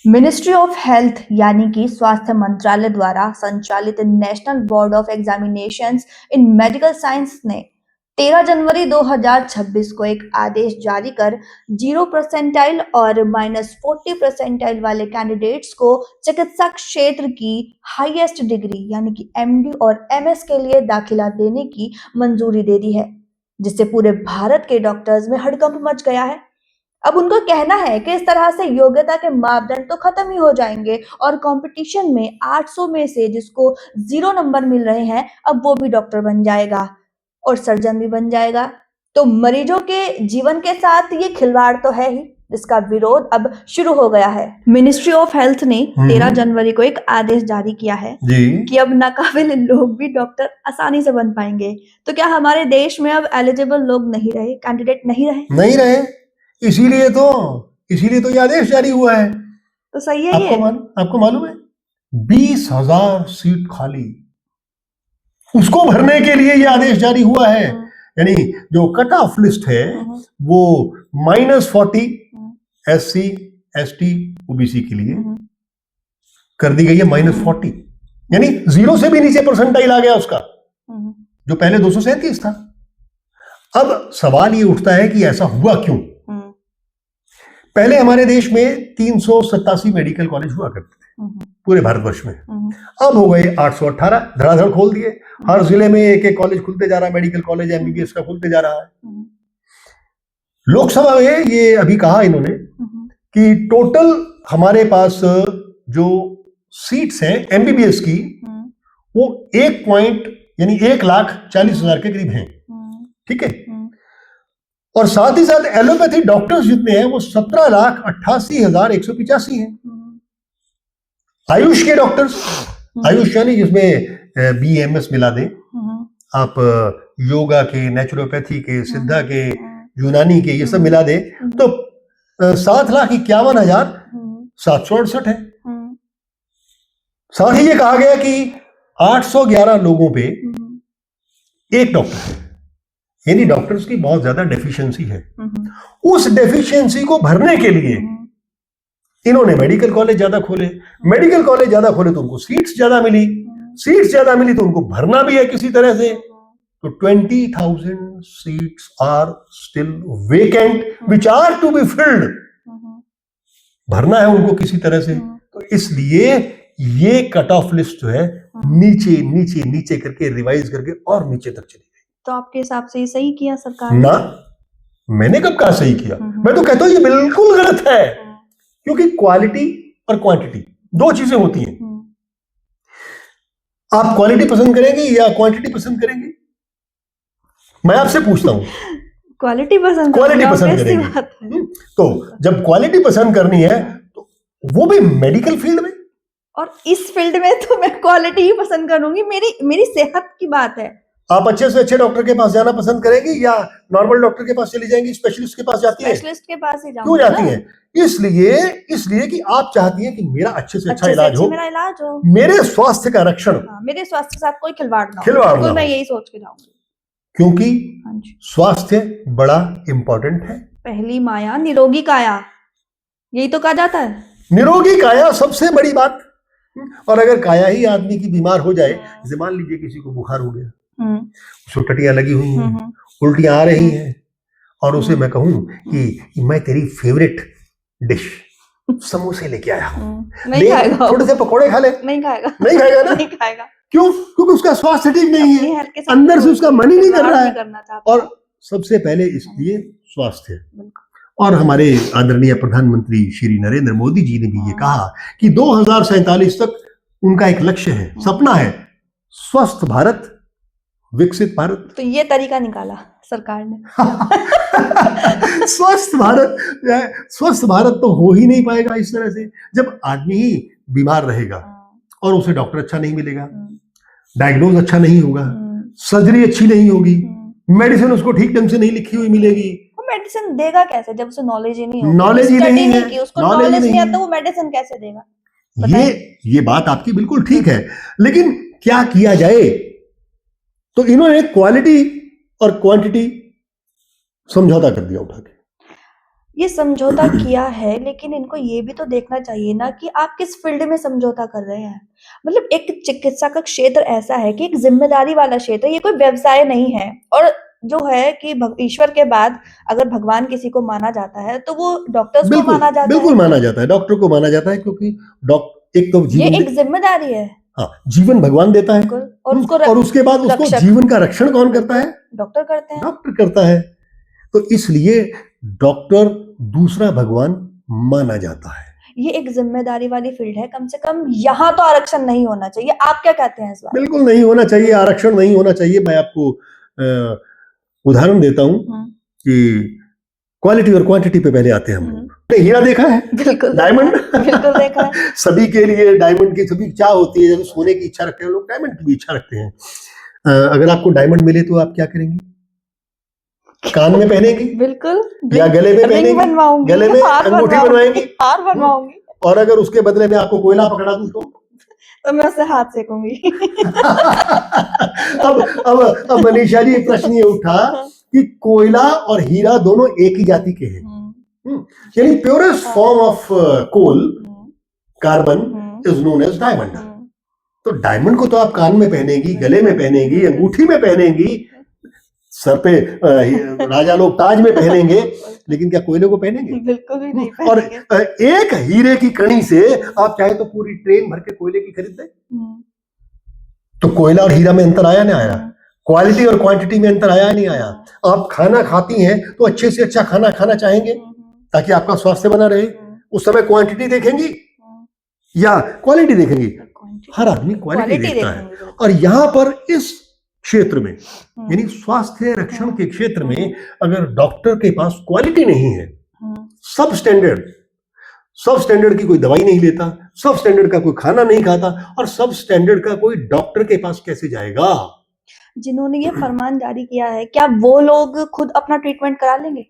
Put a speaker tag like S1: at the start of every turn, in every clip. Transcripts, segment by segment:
S1: Ministry of health यानी कि स्वास्थ्य मंत्रालय द्वारा संचालित national board of examinations in medical science ने 13 जनवरी 2026 को एक आदेश जारी कर 0 परसेंटाइल और -40 परसेंटाइल वाले कैंडिडेट्स को चिकित्सा क्षेत्र की हाईएस्ट डिग्री यानी कि एमडी और एमएस के लिए दाखिला देने की मंजूरी दे दी है, जिससे पूरे भारत के डॉक्टर्स में हड़कंप मच गया है। अब उनका कहना है कि इस तरह से योग्यता के मापदंड तो खत्म ही हो जाएंगे और कंपटीशन में 800 में से जिसको 0 नंबर मिल रहे हैं, अब वो भी डॉक्टर बन जाएगा और सर्जन भी बन जाएगा। तो मरीजों के जीवन के साथ ये खिलवाड़ तो है ही, जिसका विरोध अब शुरू हो गया है। मिनिस्ट्री ऑफ हेल्थ ने 13 जनवरी को एक आदेश जारी किया है कि अब नाकाबिल लोग भी डॉक्टर आसानी से बन पाएंगे। तो क्या हमारे देश में अब एलिजिबल लोग नहीं रहे, कैंडिडेट नहीं रहे?
S2: इसीलिए तो ये आदेश जारी हुआ है।
S1: तो सही है।
S2: आपको मालूम है 20,000 सीट खाली, उसको भरने के लिए ये आदेश जारी हुआ है। यानी जो कट ऑफ लिस्ट है वो -40 SC ST OBC के लिए कर दी गई है, -40 यानी 0 से भी नीचे परसेंटाइल आ गया उसका, जो पहले 237 था। अब सवाल ये उठता है कि ऐसा हुआ क्यों? पहले हमारे देश में 387 मेडिकल कॉलेज हुआ करते थे पूरे भारतवर्ष में। अब हो गए 818, धड़ाधड़ खोल दिए। हर जिले में एक एक कॉलेज खुलते जा रहा है, मेडिकल कॉलेज MBBS का खुलते जा रहा है। लोकसभा में ये अभी कहा इन्होंने कि टोटल हमारे पास जो सीट्स हैं MBBS की वो 1,40,000 के करीब हैं। ठीक है, और साथ ही साथ एलोपैथी डॉक्टर्स जितने हैं वो 17,88,185 हैं। आयुष के डॉक्टर्स, आयुष यानी जिसमें BMS मिला दें आप, योगा के, नेचुरोपैथी के, सिद्धा के, यूनानी के, ये सब मिला दे तो 7,51,768 है। साथ ही ये कहा गया कि 811 लोगों पे एक डॉक्टर है, यानी डॉक्टर्स की बहुत ज्यादा डेफिशिएंसी है। उस डेफिशिएंसी को भरने के लिए इन्होंने मेडिकल कॉलेज ज्यादा खोले। मेडिकल कॉलेज ज्यादा खोले तो उनको सीट्स ज्यादा मिली, सीट्स ज्यादा मिली तो उनको भरना भी है किसी तरह से। तो 20,000 seats are still vacant which are to be filled. भरना है उनको किसी तरह से, तो इसलिए ये कट ऑफ लिस्ट जो है नीचे नीचे नीचे करके रिवाइज करके और नीचे तक चली।
S1: तो आपके हिसाब से ये सही किया सरकार
S2: ना? मैंने कब कहा सही किया? मैं तो कहता हूं ये बिल्कुल गलत है, क्योंकि क्वालिटी और क्वांटिटी दो चीजें होती हैं। आप क्वालिटी पसंद करेंगे या क्वांटिटी पसंद करेंगे? मैं आपसे पूछता हूं।
S1: क्वालिटी पसंद
S2: करेंगे। तो जब क्वालिटी पसंद करनी है तो वो भी मेडिकल फील्ड में,
S1: और इस फील्ड में तो मैं क्वालिटी ही पसंद करूंगी। मेरी सेहत की बात है।
S2: आप अच्छे से अच्छे डॉक्टर के पास जाना पसंद करेंगी या नॉर्मल डॉक्टर के पास चली जाएंगी? स्पेशलिस्ट के पास जाती है।
S1: स्पेशलिस्ट के पास ही
S2: क्यों जाती है? इसलिए कि आप चाहती हैं कि मेरा अच्छे से अच्छा इलाज हो,
S1: मेरा इलाज हो,
S2: मेरे स्वास्थ्य का रक्षण,
S1: मेरे स्वास्थ्य के साथ कोई खिलवाड़ ना
S2: हो।
S1: मैं यही सोच के जाऊंगी,
S2: क्योंकि स्वास्थ्य बड़ा इंपॉर्टेंट है।
S1: पहली माया निरोगी काया, यही तो कहा जाता है।
S2: निरोगी काया सबसे बड़ी बात। और अगर काया ही आदमी की बीमार हो जाए, जैसे मान लीजिए किसी को बुखार हो गया, उसको टटियां लगी हुई हैं, उल्टियां आ रही हैं, और उसे मैं कहूं कि मैं तेरी फेवरेट डिश समोसे लेके आया हूं,
S1: नहीं खाएगा,
S2: थोड़े से पकौड़े खा ले।
S1: नहीं खाएगा ना?
S2: नहीं खाएगा। क्यों? क्योंकि उसका स्वास्थ्य ठीक नहीं है, अंदर से उसका मन ही नहीं कर रहा है। और सबसे पहले इसलिए स्वास्थ्य। और हमारे आदरणीय प्रधानमंत्री श्री नरेंद्र मोदी जी ने भी ये कहा कि 2047 तक उनका एक लक्ष्य है, सपना है, स्वस्थ भारत, विकसित भारत।
S1: तो ये तरीका निकाला सरकार ने।
S2: स्वस्थ भारत तो हो ही नहीं पाएगा इस तरह से, जब आदमी ही बीमार रहेगा और उसे डॉक्टर अच्छा नहीं मिलेगा, डायग्नोज अच्छा नहीं होगा, सर्जरी अच्छी नहीं होगी, मेडिसिन उसको ठीक ढंग से नहीं लिखी हुई मिलेगी।
S1: मेडिसिन देगा कैसे जब उसे नॉलेज ही नहीं होगी?
S2: नॉलेज ही नहीं है,
S1: उसको नॉलेज नहीं है तो वो मेडिसिन कैसे देगा?
S2: ये बात आपकी बिल्कुल ठीक है, लेकिन क्या किया जाए? तो इन्होंने क्वालिटी और क्वांटिटी समझौता कर दिया उठा के।
S1: ये समझौता किया है, लेकिन इनको ये भी तो देखना चाहिए ना कि आप किस फील्ड में समझौता कर रहे हैं। मतलब एक चिकित्सा का क्षेत्र ऐसा है कि एक जिम्मेदारी वाला क्षेत्र है, ये कोई व्यवसाय नहीं है। और जो है कि ईश्वर के बाद अगर भगवान किसी को माना जाता है तो वो डॉक्टर्स को
S2: बिल्कुल
S1: माना जाता
S2: बिल्कुल
S1: है।
S2: माना जाता है, डॉक्टर को माना जाता है, क्योंकि एक तो
S1: ये
S2: जीवन
S1: एक जिम्मेदारी है।
S2: हाँ, जीवन भगवान देता है।
S1: बिल्कुल। और उसको
S2: और उसके बाद उसको
S1: रक्षक
S2: जीवन का रक्षण कौन करता है?
S1: डॉक्टर करते हैं।
S2: डॉक्टर करता है। तो इसलिए डॉक्टर दूसरा भगवान माना जाता है।
S1: ये एक जिम्मेदारी वाली फील्ड है, कम से कम यहाँ तो आरक्षण नहीं होना चाहिए। आप क्या कहते हैं इस बारे में?
S2: बिल्कुल नहीं होना चाहिए, आरक्षण नहीं होना चाहिए। मैं आपको उदाहरण देता हूं कि क्वालिटी और क्वांटिटी पे पहले आते हैं हम लोग। हीरा देखा है?
S1: बिल्कुल
S2: डायमंड
S1: बिल्कुल देखा है।
S2: सभी के लिए डायमंड की सभी इच्छा होती है। जैसे सोने की इच्छा रखते हैं लोग, डायमंड की भी इच्छा रखते हैं। अगर आपको डायमंड मिले तो आप क्या करेंगे? कान में पहनेंगे?
S1: बिल्कुल।
S2: या गले में
S1: रिंग
S2: पहनेंगे?
S1: बनवाऊंगी,
S2: गले में
S1: हार
S2: अंगूठी बनवाएंगे?
S1: हार बनवाऊंगी।
S2: और अगर उसके बदले में आपको कोयला पकड़ा दूं
S1: तो मैं उससे हाथ सेकूंगी।
S2: अब मनीषा जी प्रश्न ये उठा कि कोयला और हीरा दोनों एक ही जाति के हैं। यानी purest form of coal, carbon, is known as diamond. तो डायमंड को तो आप कान में पहनेगी, गले में पहनेगी, अंगूठी में पहनेगी, सर पे राजा लोग ताज में पहनेंगे, लेकिन क्या कोयले को पहनेंगे?
S1: बिल्कुल भी नहीं
S2: और
S1: पहनेंगे।
S2: एक हीरे की कणी से आप चाहे तो पूरी ट्रेन भर के कोयले की खरीद दें। तो कोयला और हीरा में अंतर आया नहीं आया? क्वालिटी और क्वांटिटी में अंतर आया नहीं आया? आप खाना खाती हैं तो अच्छे से अच्छा खाना खाना चाहेंगे ताकि आपका स्वास्थ्य बना रहे। उस समय क्वांटिटी देखेंगी या क्वालिटी देखेंगी? हर आदमी क्वालिटी देखता है। और यहां पर इस क्षेत्र में, यानी स्वास्थ्य रक्षण के क्षेत्र में, अगर डॉक्टर के पास क्वालिटी नहीं है, सब स्टैंडर्ड की कोई दवाई नहीं लेता, सब स्टैंडर्ड का कोई खाना नहीं खाता, और सब स्टैंडर्ड का कोई डॉक्टर के पास कैसे जाएगा?
S1: जिन्होंने ये फरमान जारी किया है, क्या वो लोग खुद अपना ट्रीटमेंट करा लेंगे?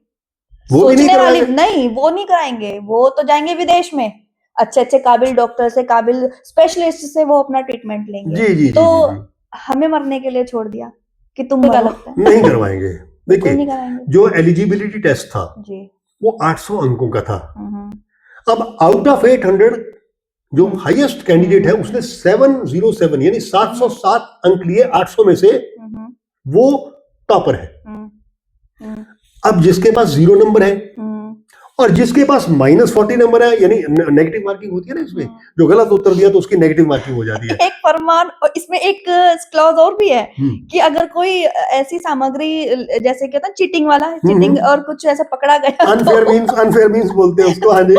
S2: वो भी नहीं
S1: सोचने वाली
S2: कराएंगे।
S1: नहीं, वो नहीं कराएंगे। वो तो जाएंगे विदेश में, अच्छे अच्छे काबिल डॉक्टर से, काबिल स्पेशलिस्ट से वो अपना ट्रीटमेंट लेंगे।
S2: जी जी
S1: तो
S2: जी।
S1: हमें मरने के लिए छोड़ दिया कि तुम क्या लगता है?
S2: नहीं करवाएंगे।
S1: बिल्कुल नहीं
S2: देखिए,
S1: कराएंगे
S2: जो एलिजिबिलिटी टेस्ट था
S1: जी,
S2: वो 800 अंकों का था। अब आउट ऑफ 800 जो हाईएस्ट कैंडिडेट है उसने 707 यानी 707 अंक लिए 800 में से, वो टॉपर है। अब जिसके पास 0 नंबर है और जिसके पास -40 नंबर है, यानी नेगेटिव मार्किंग होती है ना इसमें, जो गलत उत्तर दिया तो उसकी नेगेटिव मार्किंग हो जाती है।
S1: एक फरमान, और इसमें एक क्लॉज और भी है कि अगर कोई ऐसी सामग्री, जैसे कहता है चीटिंग वाला, चीटिंग और कुछ ऐसा पकड़ा गया,
S2: अनफेयर मींस बोलते हैं उसको। हाँ जी।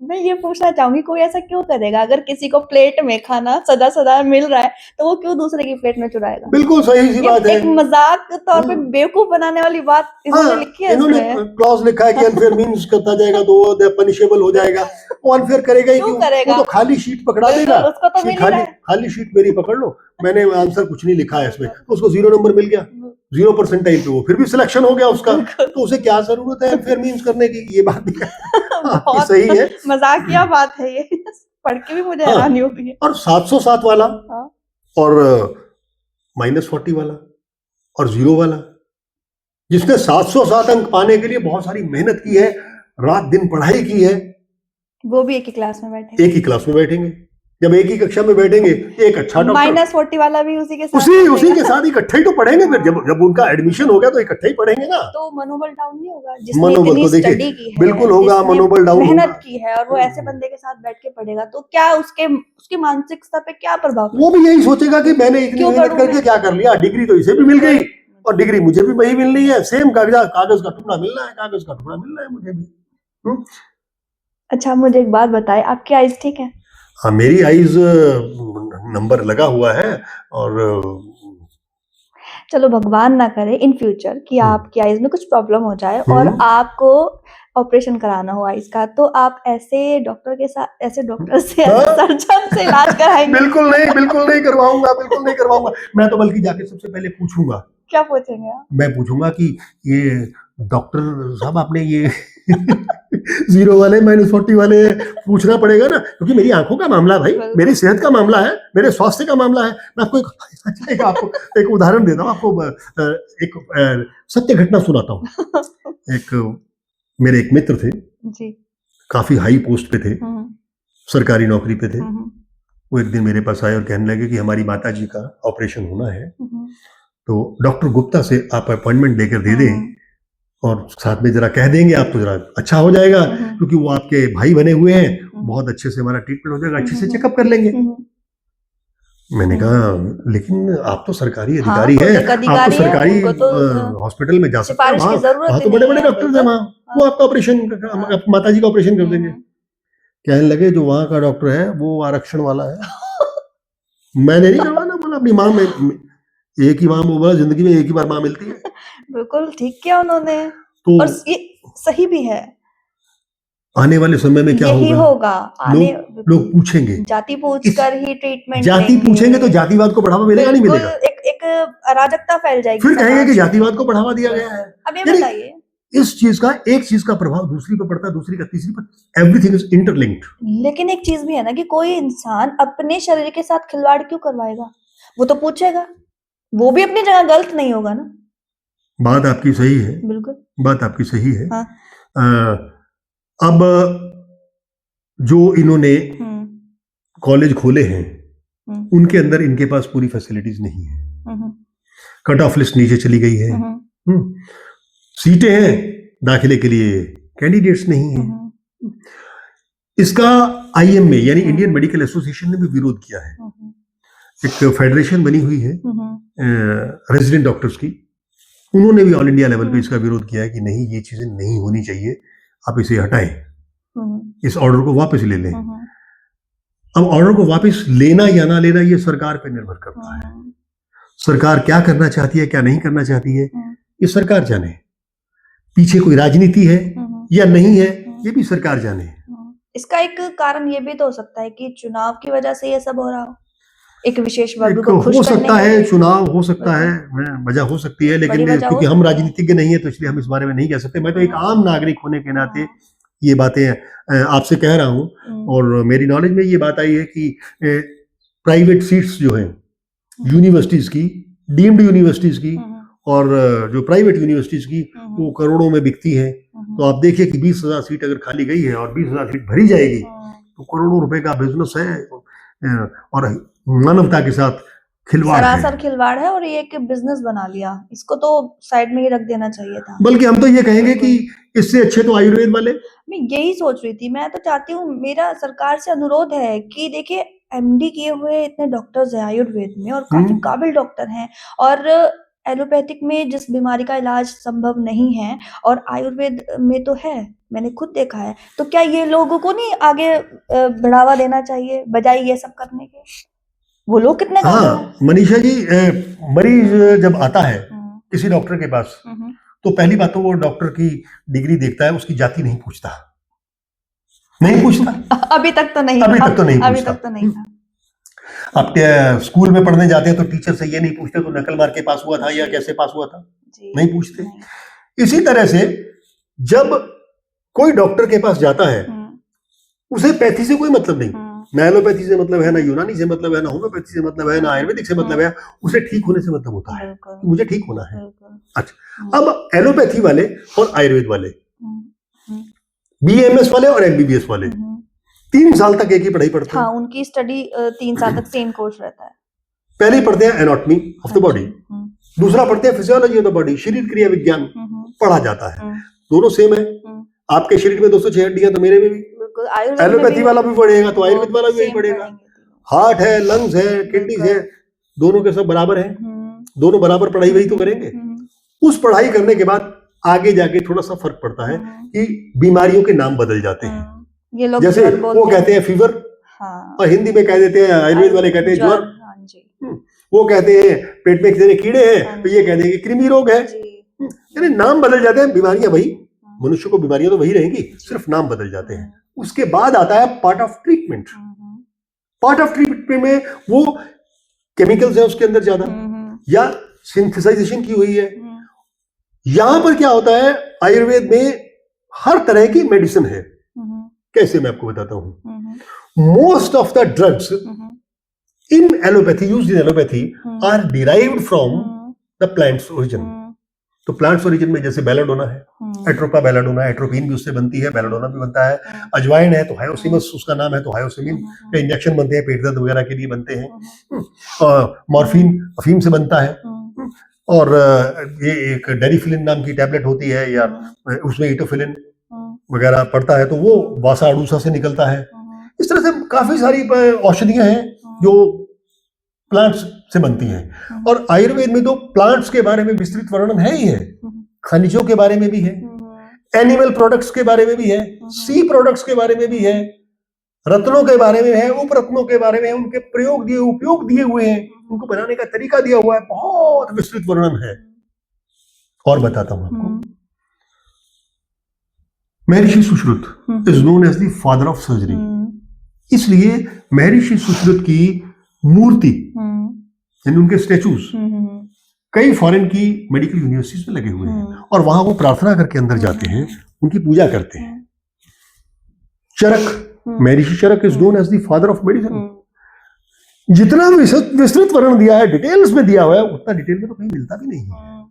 S1: मैं ये पूछना चाहूंगी, कोई ऐसा क्यों करेगा? अगर किसी को प्लेट में खाना सदा सदा मिल रहा है तो वो क्यों दूसरे की प्लेट में चुराएगा?
S2: बिल्कुल सही सी बात है।
S1: एक मजाक के तौर पे बेवकूफ बनाने वाली बात इन्होंने लिखी है।
S2: इन्होंने क्लॉज लिखा है कि अनफेयर मींस करता जाएगा तो वो पनिशेबल हो जाएगा। वो अनफेयर करेगा ही क्यों? वो तो खाली शीट पकड़ा देगा,
S1: उसको तो मिल ही रहा है।
S2: खाली शीट मेरी पकड़ लो, मैंने आंसर कुछ नहीं लिखा है इसमें, तो उसको 0 नंबर मिल गया, 0 परसेंटाइल पे, वो फिर भी सिलेक्शन हो गया उसका। तो उसे क्या जरूरत है अनफेयर मींस करने की? ये बात भी आपकी सही है,
S1: मजाकिया बात है ये। पढ़ के भी मुझे हैरानी होती है।
S2: और 707 वाला और -40 वाला और 0 वाला, जिसने 707 अंक पाने के लिए बहुत सारी मेहनत की है, रात दिन पढ़ाई की है,
S1: वो भी एक ही क्लास में बैठे,
S2: एक ही क्लास में बैठेंगे। जब एक ही कक्षा में बैठेंगे, एक अच्छा डॉक्टर,
S1: -40 वाला भी उसी के साथ
S2: उसी के साथ इकट्ठे ही तो पढ़ेंगे। फिर जब उनका एडमिशन हो गया तो इकट्ठे ही पढ़ेंगे ना।
S1: तो मनोबल डाउन नहीं होगा? जिसने
S2: मनोबल
S1: इतनी
S2: तो देखिए
S1: स्टडी की है,
S2: बिल्कुल होगा, मनोबल डाउन होगा।
S1: मेहनत की है, और वो ऐसे बंदे के साथ बैठ के पढ़ेगा तो क्या उसकी मानसिकता पे क्या प्रभाव?
S2: वो भी यही सोचेगा कि मैंने इतनी मेहनत करके क्या कर लिया, डिग्री तो इसे भी मिल गई और डिग्री मुझे भी वही मिलनी है, सेम कागज का टुकड़ा मिलना है, कागज का टुकड़ा मिलना है मुझे भी।
S1: अच्छा, मुझे एक बात बताए, आपकी आइज ठीक है?
S2: हाँ, मेरी आइज नंबर लगा हुआ है। और
S1: चलो भगवान ना करे इन फ्यूचर कि आपकी आइज में कुछ प्रॉब्लम हो जाए और आपको ऑपरेशन कराना हो आइज का, तो आप ऐसे डॉक्टर से सर्जन से इलाज कराएंगे?
S2: बिल्कुल नहीं करवाऊंगा। मैं तो बल्कि जाके सबसे पहले पूछूंगा।
S1: क्या पूछेंगे आप?
S2: मैं पूछूंगा कि ये डॉक्टर साहब, आपने ये 0 वाले -40 वाले पूछना पड़ेगा ना, क्योंकि मेरी आंखों का मामला है भाई, मेरी सेहत का मामला है, मेरे स्वास्थ्य का मामला है। मैं आपको एक उदाहरण देता हूँ, आपको एक सत्य घटना सुनाता हूँ। एक मेरे एक मित्र थे,
S1: जी।
S2: काफी हाई पोस्ट पे थे, सरकारी नौकरी पे थे।
S1: हम्म,
S2: वो एक दिन मेरे पास आए और कहने लगे कि हमारी माता जी का ऑपरेशन होना है, तो डॉक्टर गुप्ता से आप अपॉइंटमेंट लेकर दे दें और साथ में जरा कह देंगे आप तो जरा अच्छा हो जाएगा, क्योंकि वो आपके भाई बने हुए हैं, बहुत अच्छे से हमारा ट्रीटमेंट हो जाएगा, अच्छे से चेकअप कर लेंगे। मैंने कहा लेकिन आप तो सरकारी अधिकारी हैं, आप तो सरकारी हॉस्पिटल में जा सकते हैं, वहाँ तो बड़े बड़े डॉक्टर्स हैं, वहाँ वो आपका ऑपरेशन, माता जी का ऑपरेशन कर देंगे। कहने लगे जो वहाँ का डॉक्टर है वो आरक्षण वाला है, मैंने नहीं करवाना। बोला अपनी माँ में एक ही माँ, बोला जिंदगी में एक ही बार माँ मिलती है।
S1: बिल्कुल ठीक किया उन्होंने,
S2: तो
S1: और ये सही भी है।
S2: आने वाले समय में क्या
S1: यही होगा,
S2: लोग पूछेंगे,
S1: जाति पूछकर ही ट्रीटमेंट,
S2: जाति पूछेंगे तो जातिवाद को बढ़ावा मिलेगा नहीं मिलेगा,
S1: एक अराजकता फैल जाएगी,
S2: फिर कहेंगे कि जातिवाद को बढ़ावा दिया गया है।
S1: अब ये बताइए,
S2: इस चीज का, एक चीज का प्रभाव दूसरी पर पड़ता है, दूसरी का तीसरी पर, एवरीथिंग इज इंटरलिंक्ड।
S1: लेकिन एक चीज भी है ना कि कोई इंसान अपने शरीर के साथ खिलवाड़ क्यों करवाएगा, वो तो पूछेगा, वो भी अपनी जगह गलत नहीं होगा ना।
S2: बात आपकी सही है,
S1: बिल्कुल
S2: बात आपकी सही है।
S1: हाँ।
S2: अब जो इन्होंने कॉलेज खोले हैं उनके अंदर इनके पास पूरी फैसिलिटीज नहीं है, कट ऑफ लिस्ट नीचे चली गई है, सीटें हैं, दाखिले के लिए कैंडिडेट्स नहीं है। इसका आईएम में यानी इंडियन मेडिकल एसोसिएशन ने भी विरोध किया है। एक फेडरेशन बनी हुई है रेजिडेंट डॉक्टर्स की, उन्होंने भी ऑल इंडिया लेवल पे इसका विरोध किया है कि नहीं, ये चीजें नहीं होनी चाहिए, आप इसे हटाएं, इस ऑर्डर को वापस ले लें। अब ऑर्डर को वापस लेना या ना लेना ये सरकार पर निर्भर करता है। सरकार क्या करना चाहती है, क्या नहीं करना चाहती है, ये सरकार जाने। पीछे कोई राजनीति है या नहीं है, ये भी सरकार जाने।
S1: इसका एक कारण ये भी तो हो सकता है कि चुनाव की वजह से ये सब हो रहा हो, एक विशेष वर्ग को खुश
S2: हो सकता है, चुनाव हो सकता है, वजह हो सकती है, लेकिन क्योंकि हम राजनीतिज्ञ नहीं है तो इसलिए हम इस बारे में नहीं कह सकते। मैं तो एक आम नागरिक होने के नाते ये बातें आपसे कह रहा हूँ, और मेरी नॉलेज में ये बात आई है कि प्राइवेट सीट्स जो हैं यूनिवर्सिटीज की, डीम्ड यूनिवर्सिटीज की और जो प्राइवेट यूनिवर्सिटीज की, वो करोड़ों में बिकती है। तो आप देखिए कि 20,000 सीट अगर खाली गई है और 20,000 सीट भरी जाएगी तो करोड़ों रुपए का बिजनेस है और मानवता के साथ खिलवाड़ है,
S1: सरासर खिलवाड़ है, और ये एक बिजनेस बना लिया, इसको तो साइड में ही रख देना चाहिए था।
S2: बल्कि हम तो ये कहेंगे कि इससे अच्छे तो आयुर्वेद वाले।
S1: मैं यही सोच रही थी, मैं तो चाहती हूँ, मेरा सरकार से अनुरोध है कि देखिए एमडी किए हुए इतने डॉक्टर्स हैं आयुर्वेद में और काफी काबिल डॉक्टर हैं, और एलोपैथिक में जिस बीमारी का इलाज संभव नहीं है और आयुर्वेद में तो है, मैंने खुद देखा है, तो क्या ये लोगों को नहीं आगे बढ़ावा देना चाहिए बजाय ये सब करने के? वो लोग कितने
S2: मनीषा जी, मरीज जब आता है किसी डॉक्टर के पास तो पहली बात तो वो डॉक्टर की डिग्री देखता है, उसकी जाति नहीं पूछता,
S1: अभी तक तो नहीं,
S2: अभी तक तो नहीं था। आप स्कूल में पढ़ने जाते हैं तो टीचर से ये नहीं पूछते तो नकल मार के पास हुआ था या कैसे पास हुआ था, नहीं पूछते। इसी तरह से जब कोई डॉक्टर के पास जाता है उसे पैथी से कोई मतलब नहीं, ना एलोपैथी से मतलब है, ना यूनानी से मतलब है, ना होम्योपैथी से मतलब है, ना आयुर्वेदिक से मतलब है, उसे ठीक होने से मतलब होता है, मुझे ठीक होना है। अच्छा, अब एलोपैथी वाले और आयुर्वेद वाले, बीएमएस वाले और एमबीबीएस वाले 3 साल तक एक ही पढ़ाई पढ़ते हैं।
S1: हाँ, उनकी स्टडी 3 साल तक सेम कोर्स रहता है।
S2: पहले पढ़ते हैं एनाटॉमी ऑफ द बॉडी, दूसरा पढ़ते हैं फिजियोलॉजी ऑफ द बॉडी, शरीर क्रिया विज्ञान पढ़ा जाता है, दोनों सेम है। आपके शरीर में 206 हड्डियां तो मेरे में भी, एलोपैथी वाला भी पढ़ेगा तो आयुर्वेद वाला भी पढ़ेगा। हार्ट है, लंग्स है, किडनीज है, दोनों के सब बराबर है, दोनों बराबर पढ़ाई वही तो करेंगे। उस पढ़ाई करने के बाद आगे जाके थोड़ा सा फर्क पड़ता है कि बीमारियों के नाम बदल जाते हैं।
S1: ये लोग
S2: जैसे वो कहते हैं फीवर, और हिंदी में कह देते हैं, आयुर्वेद वाले कहते हैं ज्वर, वो कहते हैं पेट में कितने कीड़े हैं तो ये कहते हैं कि कृमि रोग है, यानी नाम बदल जाते हैं। बीमारियां वही, मनुष्य को बीमारियां तो वही रहेंगी, सिर्फ नाम बदल जाते हैं। उसके बाद आता है part of treatment. Part of treatment में वो केमिकल्स है उसके अंदर ज्यादा, या सिंथेसाइजेशन की हुई है। यहां पर क्या होता है, आयुर्वेद में हर तरह की मेडिसिन है। कैसे, मैं आपको बताता हूं। Most of the drugs in allopathy, used in allopathy, are derived from the plants origin. तो प्लांट्स ओरिजिन में जैसे बेलाडोना है, एट्रोपा बेलाडोना, एट्रोपिन भी उससे बनती है, बेलाडोना भी बनता है। अजवाइन है तो हायोसिमस उसका नाम है, तो हायोसिमिन के इंजेक्शन बनते हैं, पेट दर्द वगैरह के लिए बनते हैं। मॉर्फिन अफीम से बनता है। और ये एक डेरिफिलिन नाम की टैबलेट होती है, या उसमें इटोफिलिन वगैरह पड़ता है, तो वो वासा अडूसा से निकलता है। इस तरह से काफी सारी औषधियां हैं जो प्लांट्स से बनती हैं। और आयुर्वेद में तो प्लांट्स के बारे में विस्तृत वर्णन है ही है, खनिजों के बारे में भी है, एनिमल प्रोडक्ट्स के बारे में भी है, सी प्रोडक्ट्स के बारे में भी है, रत्नों के बारे में है, उपरत्नों के बारे में, उनके प्रयोग दिए, उपयोग दिए हुए हैं, उनको बनाने का तरीका दिया हुआ है, बहुत विस्तृत वर्णन है। और बताता हूं आपको, Maharshi Sushruta is known as the father of surgery. इसलिए महर्षि सुश्रुत की मूर्ति यानी उनके स्टेचूज कई फॉरेन की मेडिकल यूनिवर्सिटीज में लगे हुए हैं, और वहां वो प्रार्थना करके अंदर जाते हैं, उनकी पूजा करते हैं। Charak, Maharshi Charak is known as the father of medicine. जितना विस्तृत वर्णन दिया है, डिटेल्स में दिया हुआ है, उतना डिटेल में तो कहीं मिलता भी नहीं है।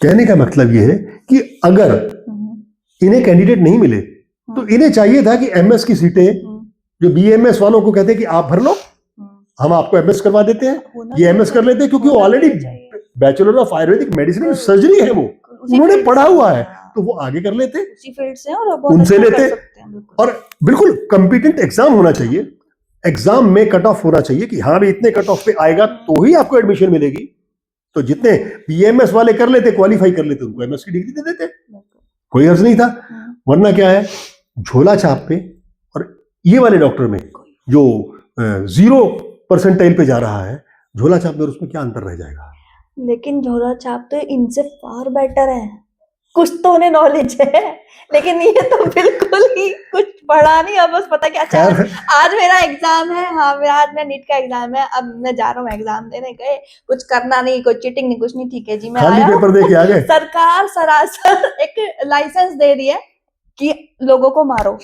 S2: कहने का मतलब यह है कि अगर इन्हें कैंडिडेट नहीं मिले तो इन्हें चाहिए था कि एमएस की सीटें, जो बीएमएस वालों को कहते हैं कि आप भर लो, हम आपको एमएस करवा देते हैं, ये एमएस कर लेते हैं, क्योंकि वो already bachelor of Ayurvedic medicine and surgery है, वो उन्होंने पढ़ा हुआ है, तो वो आगे कर लेते,
S1: उसी फील्ड से और
S2: उनसे लेते। और बिल्कुल कंपिटेंट एग्जाम होना चाहिए, एग्जाम में कट ऑफ होना चाहिए कि हाँ भी इतने कट ऑफ पे आएगा तो ही आपको एडमिशन मिलेगी। तो जितने बीएमएस वाले कर लेते, क्वालिफाई कर लेते, उनको एमएस की डिग्री दे देते, कोई अर्ज नहीं था। वरना क्या है, झोला छाप पे और ये वाले डॉक्टर में जो 0% पे जा रहा है, झोला छाप में और उसमें क्या अंतर रह जाएगा।
S1: लेकिन झोला छाप तो इनसे फार बेटर है, कुछ तो उन्हें नॉलेज है, लेकिन ये तो बिल्कुल ही कुछ पढ़ा नहीं, अब बस पता क्या, अच्छा आज मेरा एग्जाम है, हाँ आज मेरा नीट का एग्जाम है, अब मैं जा रहा हूँ एग्जाम देने, गए, कुछ करना नहीं, कोई चीटिंग नहीं, कुछ नहीं, ठीक है जी मैं आया,
S2: पेपर दे के आ गए।
S1: सरकार सरासर एक लाइसेंस दे रही है कि लोगों को मारो,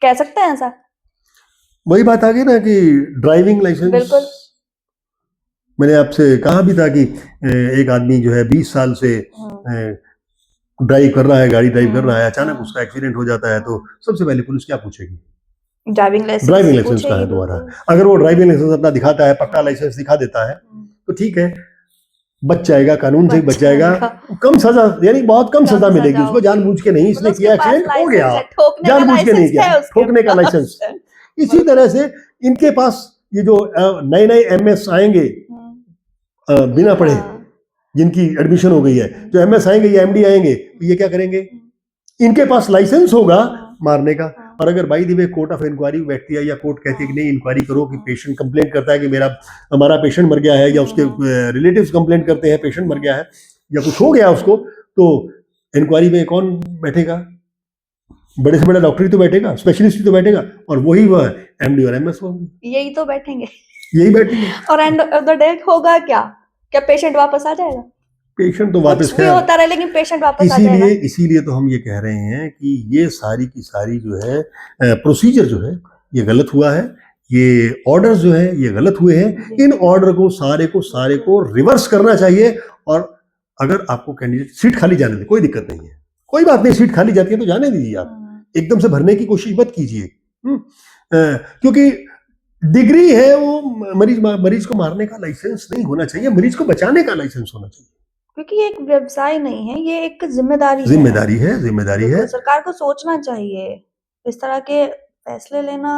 S1: कह सकते हैं ऐसा।
S2: वही बात आ गई ना कि ड्राइविंग लाइसेंस,
S1: बिल्कुल
S2: मैंने आपसे कहा भी था कि एक आदमी जो है 20 साल से ड्राइव कर रहा है, गाड़ी ड्राइव कर रहा है, अचानक उसका एक्सीडेंट हो जाता है, तो सबसे पहले पुलिस क्या पूछेगी,
S1: ड्राइविंग लाइसेंस
S2: कहाँ है तुम्हारा। अगर वो ड्राइविंग लाइसेंस अपना दिखाता है, पक्का लाइसेंस दिखा देता है, तो ठीक है, बच जाएगा, कानून से बच जाएगा, कम सजा, यानी बहुत कम सजा मिलेगी उसको। जानबूझ के नहीं, इसने किया, एक्सीडेंट हो गया, जानबूझ के नहीं किया, ठोकने का लाइसेंस। इसी तरह से इनके पास ये जो नए नए एमएस आएंगे बिना पढ़े, जिनकी एडमिशन हो गई है, जो एमएस आएंगे या एमडी आएंगे, तो ये क्या करेंगे, इनके पास लाइसेंस होगा मारने का, और अगर by the way court of inquiry बैठती है या कोर्ट कहती है कि नहीं इंक्वायरी करो, कि पेशेंट कंप्लेंट करता है कि हमारा पेशेंट मर गया है, या उसके रिलेटिव्स कंप्लेंट करते हैं पेशेंट मर गया है या कुछ हो गया उसको, तो इंक्वायरी में कौन बैठेगा, बड़े से बड़ा डॉक्टर ही तो बैठेगा, स्पेशलिस्ट ही तो बैठेगा, और वही वह एमडी और एमएस होंगे,
S1: यही तो बैठेंगे,
S2: यही बैठेंगे।
S1: और एंड ऑफ द डे होगा क्या पेशेंट वापस आ जाएगा,
S2: पेशेंट तो वापस
S1: भी होता रहे, लेकिन पेशेंट वापस आ जाएगा।
S2: इसीलिए तो हम ये कह रहे हैं कि ये सारी की सारी जो है प्रोसीजर जो है ये गलत हुआ है, ये ऑर्डर जो है ये गलत हुए हैं। इन ऑर्डर को सारे को रिवर्स करना चाहिए। और अगर आपको कैंडिडेट सीट खाली जाने दे, कोई दिक्कत नहीं है, कोई बात नहीं, सीट खाली जाती है तो जाने दीजिए, आप एकदम से भरने की कोशिश मत कीजिए, क्योंकि डिग्री है वो मरीज को मारने का लाइसेंस नहीं होना चाहिए, मरीज को बचाने का लाइसेंस होना चाहिए,
S1: क्योंकि ये एक व्यवसाय नहीं है, ये एक जिम्मेदारी है। सरकार को सोचना चाहिए, इस तरह के फैसले लेना,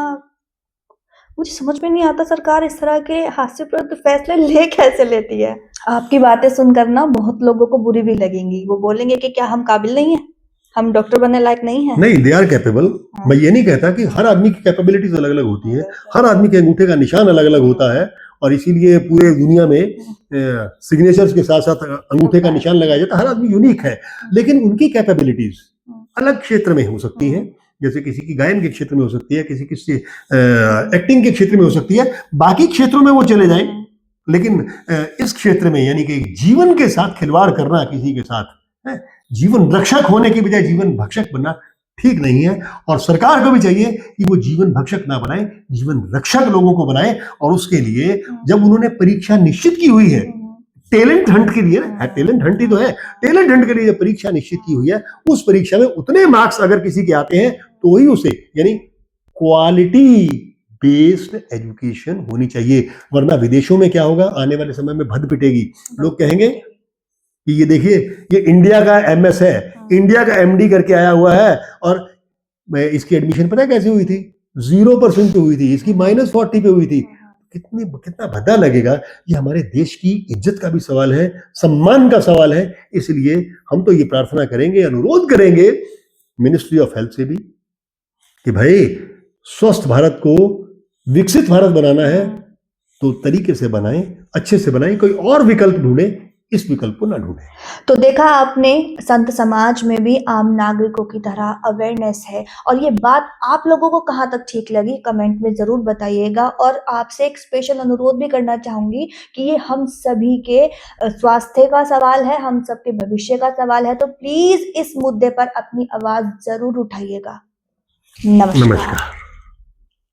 S1: मुझे समझ में नहीं आता सरकार इस तरह के हास्यप्रद फैसले ले कैसे लेती है। आपकी बातें सुनकर ना बहुत लोगों को बुरी भी लगेंगी, वो बोलेंगे कि क्या हम काबिल नहीं है, हम डॉक्टर बनने लायक नहीं है।
S2: नहीं, दे आर कैपेबल। मैं ये नहीं कहता कि हर आदमी की कैपेबिलिटीज अलग अलग होती है, हर आदमी के अंगूठे का निशान अलग अलग होता है, और इसीलिए पूरे दुनिया में सिग्नेचर्स के साथ साथ अंगूठे का निशान लगाया जाता है। हर आदमी यूनिक है, लेकिन उनकी कैपेबिलिटीज अलग क्षेत्र में हो सकती है, जैसे किसी की गायन के क्षेत्र में हो सकती है, किसी एक्टिंग के क्षेत्र में हो सकती है, बाकी क्षेत्रों में वो चले जाएं, लेकिन इस क्षेत्र में यानी कि जीवन के साथ खिलवाड़ करना, किसी के साथ जीवन रक्षक होने की बजाय जीवन भक्षक बनना ठीक नहीं है। और सरकार को भी चाहिए कि वो जीवन भक्षक ना बनाए, जीवन रक्षक लोगों को बनाए। और उसके लिए जब उन्होंने परीक्षा निश्चित की हुई है, टैलेंट हंट के लिए ना, टैलेंट हंट ही तो है, टैलेंट हंट के लिए जो परीक्षा निश्चित की हुई है, उस परीक्षा में उतने मार्क्स अगर किसी के आते हैं तो ही उसे, यानी क्वालिटी बेस्ड एजुकेशन होनी चाहिए। वरना विदेशों में क्या होगा, आने वाले समय में भद पिटेगी। लोग कहेंगे कि ये देखिए, ये इंडिया का एमएस है, इंडिया का एमडी करके आया हुआ है, और इसकी एडमिशन पता है कैसे हुई थी? 0% पे हुई थी, इसकी -40 पे हुई थी। कितना भद्दा लगेगा। ये हमारे देश की इज्जत का भी सवाल है, सम्मान का सवाल है। इसलिए हम तो ये प्रार्थना करेंगे, अनुरोध करेंगे मिनिस्ट्री ऑफ हेल्थ से भी कि भाई स्वस्थ भारत को, विकसित भारत बनाना है तो तरीके से बनाएं, अच्छे से बनाएं, कोई और विकल्प ढूंढे, इस विकल्प को ना ढूंढे।
S1: तो देखा आपने, संत समाज में भी आम नागरिकों की तरह अवेयरनेस है, और ये बात आप लोगों को कहाँ तक ठीक लगी कमेंट में जरूर बताइएगा। और आपसे एक स्पेशल अनुरोध भी करना चाहूंगी कि ये हम सभी के स्वास्थ्य का सवाल है, हम सबके भविष्य का सवाल है, तो प्लीज इस मुद्दे पर अपनी आवाज जरूर उठाइएगा। नमस्कार।